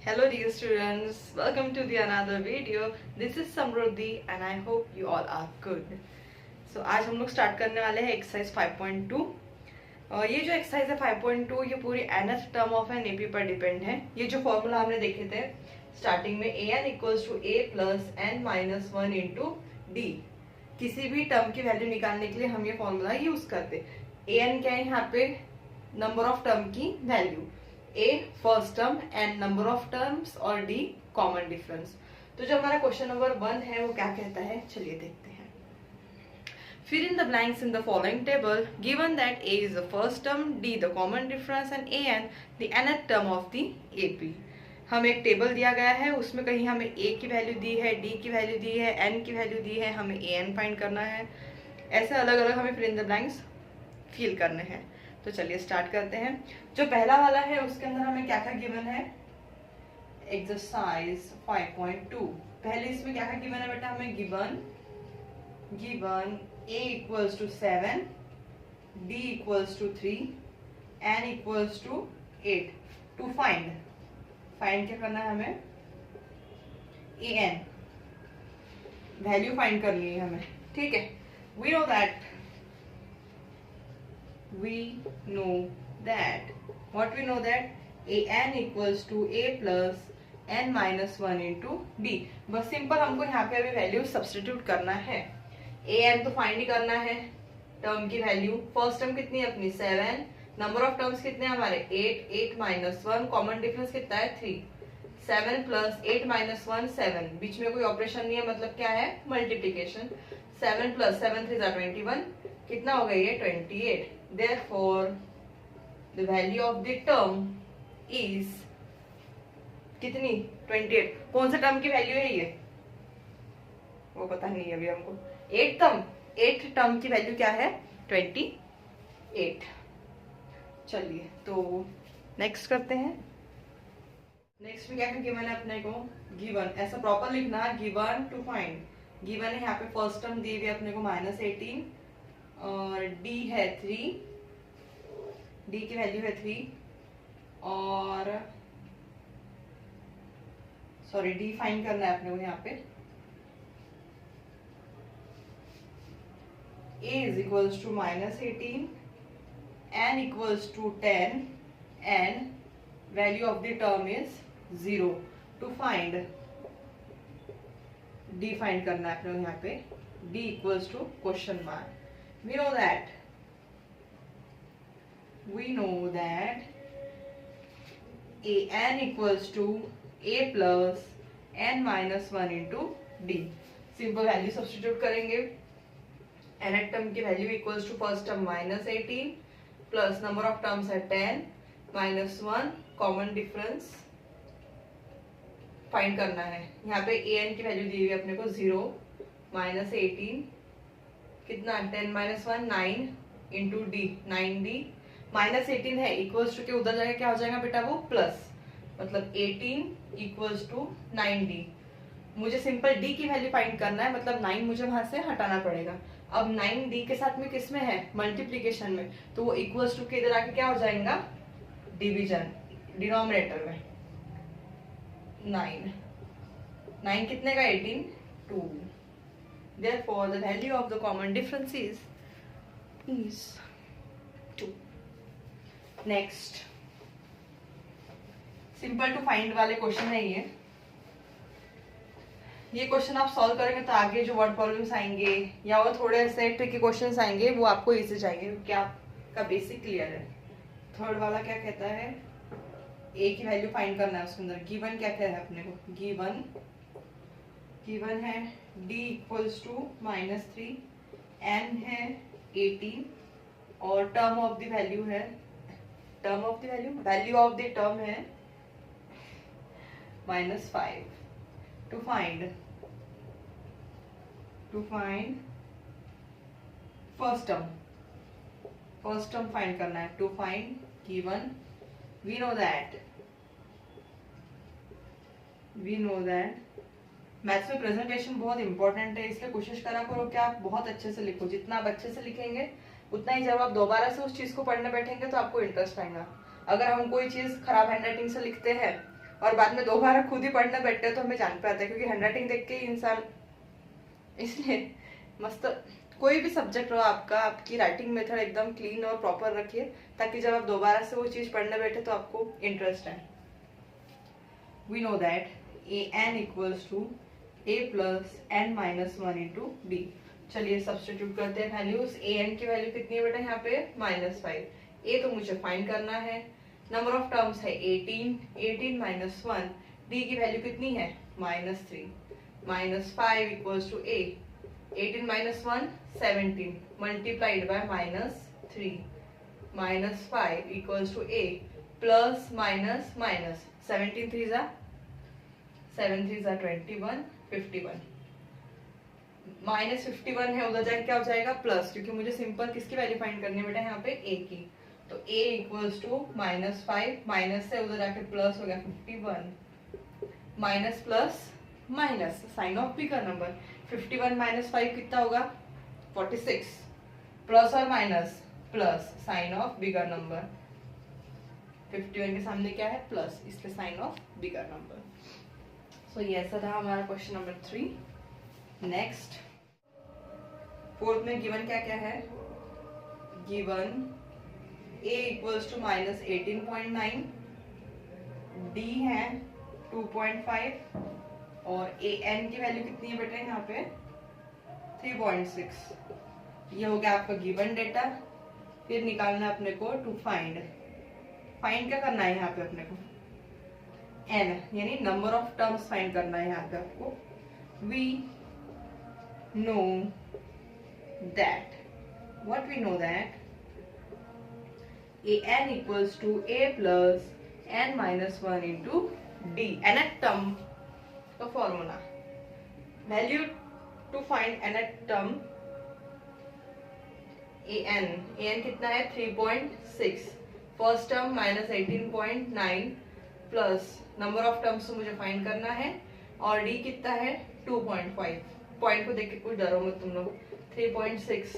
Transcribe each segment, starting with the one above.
Hello dear students, welcome to the another video. This is Samruddhi and I hope you all are good. So आज हम लोग start करने वाले हैं exercise 5.2. ये जो एक्सरसाइज है 5.2 ये पूरी nth term of an AP पर डिपेंड है. ये जो फॉर्मूला हमने देखे थे स्टार्टिंग में an equals to a plus n minus 1 into d. किसी भी टर्म की वैल्यू निकालने के लिए हम ये फॉर्मूला यूज करते. an क्या है यहाँ पे? नंबर ऑफ टर्म की value. A first term and number of terms और D कॉमन डिफरेंस. तो जो हमारा क्वेश्चन नंबर 1 है वो क्या कहता है, चलिए देखते हैं. Fill in the blanks in the following table. Given that A is the first term, D the common difference and AN the nth term of the AP. हमें एक टेबल दिया गया है, उसमें कहीं हमें A की वैल्यू दी है, D की वैल्यू दी है, N की वैल्यू दी है, हमें AN फाइंड करना है. ऐसे अलग अलग हमें fill in the blanks fill करने हैं. तो चलिए स्टार्ट करते हैं. जो पहला वाला है उसके अंदर हमें क्या क्या गिवन है, एक्सरसाइज 5.2. पहले इसमें क्या क्या गिवन है बेटा, हमें given a equals to 7, d equals to 3, n equals to 8. To find क्या करना है हमें, an वैल्यू फाइंड करनी है हमें. ठीक है. We know that what we know that an equals to a plus n minus 1 into d. बस सिंपल हमको यहाँ पे अभी वैल्यू सब्स्टिट्यूट करना है. an तो फाइंड ही करना है. टर्म की वैल्यू फर्स्ट टर्म कितनी है अपनी 7, नंबर ऑफ टर्म्स कितने हैं हमारे 8 माइनस 1, कॉमन डिफरेंस कितना है 3. 7 प्लस 8 माइनस 1 7, बीच में कोई ऑपरेशन नहीं है, मतलब क्या है मल्टीप्लीकेशन. 7 प्लस 7 3 21, कितना हो गया ये 28. Therefore, the value of the term is कितनी 28. कौन सा टर्म की वैल्यू है ये, वो पता नहीं है अभी हमको. 8th टर्म की वैल्यू क्या है 28. चलिए तो नेक्स्ट करते हैं. नेक्स्ट में क्या गिवन है अपने को, गिवन ऐसा प्रॉपर लिखना, गिवन टू फाइंड. गिवन है यहाँ पे फर्स्ट टर्म दी हुई अपने को -18 और d है 3, d की वैल्यू है 3 और सॉरी d फाइंड करना है अपने को यहाँ पे. a is equals to -18, n equals to 10 and value of the term is 0. To find d find करना है अपने को यहाँ पे. d equals to question mark. We know that an equals to a plus n minus 1 into d. Simple value substitute करेंगे. nth term की value equals to first term -18 plus number of terms है 10 minus 1, common difference find करना है. यहाँ पे an की value दी हुई है अपने को 0, -18 कितना 10 माइनस 1 9 इंटू डी 9d. -18 है इक्वल्स टू के उधर जाके क्या हो जाएगा बेटा, वो प्लस, मतलब 18 इक्वल्स टू 9d. मुझे सिंपल d की वैल्यू फाइंड करना है, मतलब 9 मुझे वहां से हटाना पड़ेगा. अब 9d के साथ में किस में है, मल्टीप्लीकेशन में, तो वो इक्वल्स टू के इधर आके क्या हो जाएगा, डिवीजन, डिनोमिनेटर में. 9 कितने का 18 2. Therefore, the value of the common difference is 2. Next, simple to find वाले क्वेश्चन है ये. क्वेश्चन आप सॉल्व करेंगे तो आगे जो वर्ड प्रॉब्लम्स आएंगे या और थोड़े से ट्रिकी क्वेश्चंस आएंगे वो आपको इजी जाएंगे, क्योंकि आपका बेसिक क्लियर है. थर्ड वाला क्या कहता है, a की वैल्यू फाइंड करना है. उसके अंदर गिवन क्या क्या है अपने को, गिवन है d इक्वल्स टू -3, n है 18 और टर्म ऑफ द वैल्यू है, वैल्यू ऑफ द टर्म है -5. To find first term find करना है. To find given, we know that maths में प्रेजेंटेशन बहुत इंपॉर्टेंट है, इसलिए कोशिश करा करो कि आप बहुत अच्छे से लिखो. जितना आप अच्छे से लिखेंगे उतना ही जब आप दोबारा से उस चीज को पढ़ने बैठेंगे तो आपको इंटरेस्ट आएगा. अगर हम कोई चीज खराब हैंडराइटिंग से लिखते हैं और बाद में दोबारा खुद ही पढ़ना बैठते हैं तो हमें जान पे आता है, क्योंकि हैंडराइटिंग देख के ही इंसान, इसलिए मस्त कोई भी सब्जेक्ट हो आपका, आपकी राइटिंग मेथड एकदम क्लीन और प्रॉपर रखिए, ताकि जब आप दोबारा से वो चीज पढ़ने बैठे तो आपको इंटरेस्ट है। We know that an equals to a plus n minus one into d. चलिए सब्स्टिट्यूट करते हैं वैल्यूज। an की वैल्यू कितनी है बेटा यहाँ पे -5, a तो मुझे फाइंड करना है, नंबर ऑफ टर्म्स है 18, 18 माइनस 1, d की वैल्यू कितनी है -3, -5 equals to a, 18 minus 1 17 multiplied by -3, -5 equals to a plus minus minus 17 3 जा 7 3 जा 21 51 -51 है, उधर जाके क्या हो जाएगा प्लस, क्योंकि मुझे सिंपल किसकी वैल्यू फाइंड करनी है बेटा यहाँ पे a की। तो a इक्वल्स टू -5, माइनस से उधर जाके प्लस हो गया 51, minus plus minus sign of bigger number, 51 minus 5 कितना होगा 46, प्लस और minus plus sign of bigger number, 51 के सामने क्या है प्लस, इसलिए sign of bigger number. So ये ऐसा था हमारा क्वेश्चन नंबर 3। नेक्स्ट फोर्थ में गिवन क्या क्या है, given a equals to -18.9, d है 2.5 और an की वैल्यू कितनी है बेटा यहाँ पे 3.6। ये हो गया आपका गिवन डेटा। फिर निकालना अपने को टू फाइंड क्या करना है यहाँ पे अपने को n, यानी नंबर ऑफ टर्म्स फाइंड करना है यहाँ पे आपको। We know that, what we know that an equals to a plus n minus 1 into d, nth term का formula, value to find nth term an कितना है 3.6, first term -18.9 plus number of terms तो मुझे find करना है, और d कितना है 2.5, पॉइंट को देख के कुछ डरो मत तुम लोग, 3.6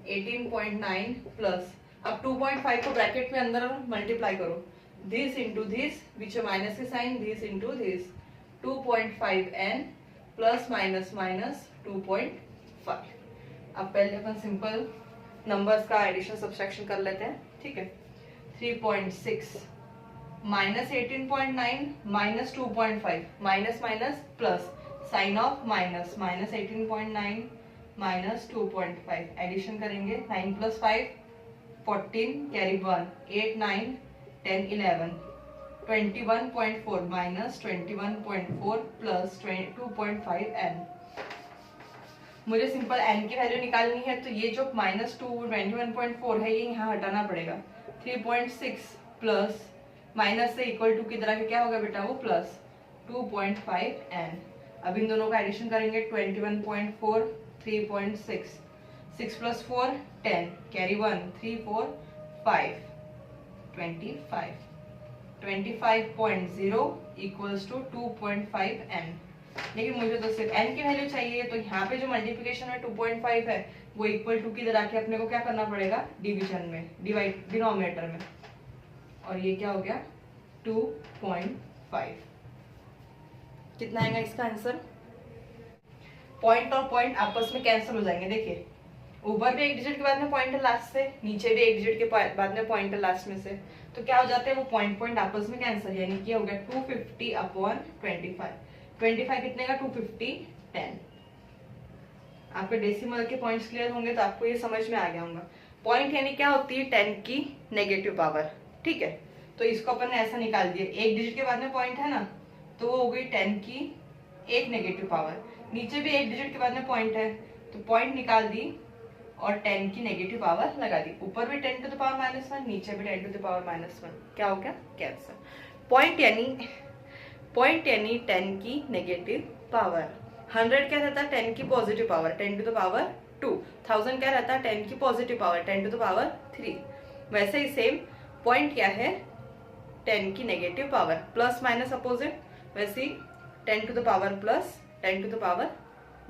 18.9 प्लस, अब 2.5 को ब्रैकेट में अंदर मल्टीप्लाई करो, दिस इंटू दिस, बीच में माइनस के sign, this into this, 2.5n plus minus minus 2.5। अब पहले अपन सिंपल नंबर्स का एडिशन सब्सट्रैक्शन कर लेते हैं, ठीक है। 3.6 -18.9 -2.5, minus minus plus, sign of minus, -18.9 -2.5, addition करेंगे 9 + 5 14, कैरी 1, 8 9 10 11, 21.4 माइनस 21.4 प्लस 2.5n। मुझे सिंपल n की वैल्यू निकालनी है, तो ये जो -21.4 है ये यहाँ हटाना पड़ेगा। 3.6 प्लस माइनस से इक्वल टू की तरह के क्या होगा बेटा वो प्लस 2.5n। अब इन दोनों का एडिशन करेंगे 21.4 3.6, 6 + 4 10, कैरी 1 3 4 5 25, 25.0 इक्वल्स टू 2.5n। लेकिन मुझे तो सिर्फ n की वैल्यू चाहिए, तो यहाँ पे जो मल्टीप्लिकेशन में 2.5 है वो इक्वल टू की तरह के अपने को क्या करना पड़ेगा डिवीजन में, डिवाइड डिनोमिनेटर में, और ये क्या हो गया 2.5। कितना आएगा इसका आंसर, पॉइंट और पॉइंट आपस में कैंसिल हो जाएंगे। देखिए ऊपर भी एक डिजिट के बाद में पॉइंट है लास्ट से, नीचे भी एक डिजिट के बाद में पॉइंट है लास्ट में से, तो क्या हो जाते हैं वो पॉइंट पॉइंट आपस में कैंसिल, यानी कि हो गया 250/25। 25 कितने का 250 10। आपके डेसिमल के पॉइंट्स क्लियर होंगे तो आपको ये समझ में आ गया होगा। पॉइंट यानी क्या होती है 10 की नेगेटिव पावर, ठीक है। तो इसको अपन ने ऐसा निकाल दिया, एक डिजिट के बाद में पॉइंट है ना, तो वो हो गई 10 की एक नेगेटिव पावर, नीचे भी एक डिजिट के बाद में पॉइंट है तो पॉइंट निकाल दी और 10 की नेगेटिव पावर लगा दी, ऊपर भी 10 टू द पावर -1, नीचे भी 10 टू द पावर -1, क्या हो गया कैंसर। पॉइंट यानी 10 की नेगेटिव पावर, 100 क्या रहता है 10 की positive power 10 to the power 2, 1000 क्या रहता है 10 की positive power 10 to the power 3। वैसे ही सेम पॉइंट क्या है 10 की negative power, plus minus opposite, वैसे ही 10 to the power plus 10 to the power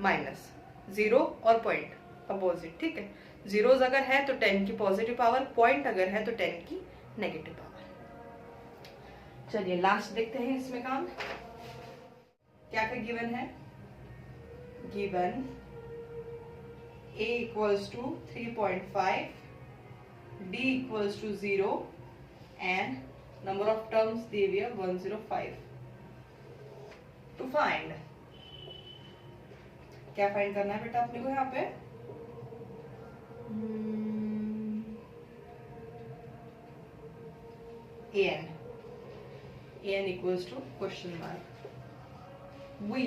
minus, zero और पॉइंट अपोजिट, ठीक है। जीरोज अगर है तो 10 की पॉजिटिव पावर, पॉइंट अगर है तो 10 की नेगेटिव पावर। चलिए लास्ट देखते हैं इसमें काम। क्या क्या गिवन है? Given a equals to 3.5, d equals to 0 and number of terms दिए हुए 105 to find। क्या फाइंड करना है बेटा अपने को यहाँ पे? an equals to question mark। we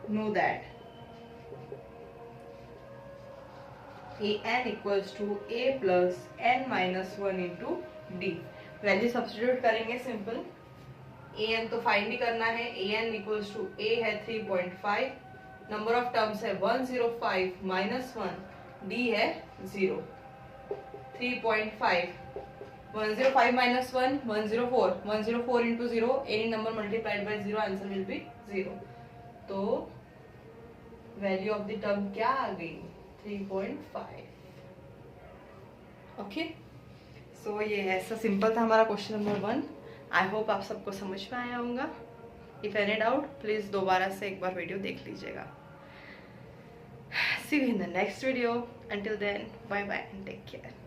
know that an equals to a plus n minus 1 into d। Value substitute करेंगे सिंपल। an तो फाइंड ही करना है। an इक्वल्स टू a है 3.5, नंबर ऑफ टर्म्स है 105 माइनस 1, d है 0। 3.5 105 minus 1 104, 104 into 0, any number multiplied by 0, answer will be 0। तो value of the term क्या आ गई? 3.5। ओके, सो ये ऐसा सिंपल था हमारा क्वेश्चन नंबर 1। आई होप आप सबको समझ में आया होगा। इफ एनी डाउट प्लीज दोबारा से एक बार वीडियो देख लीजिएगा। See you in the next video. Until then bye bye and take care.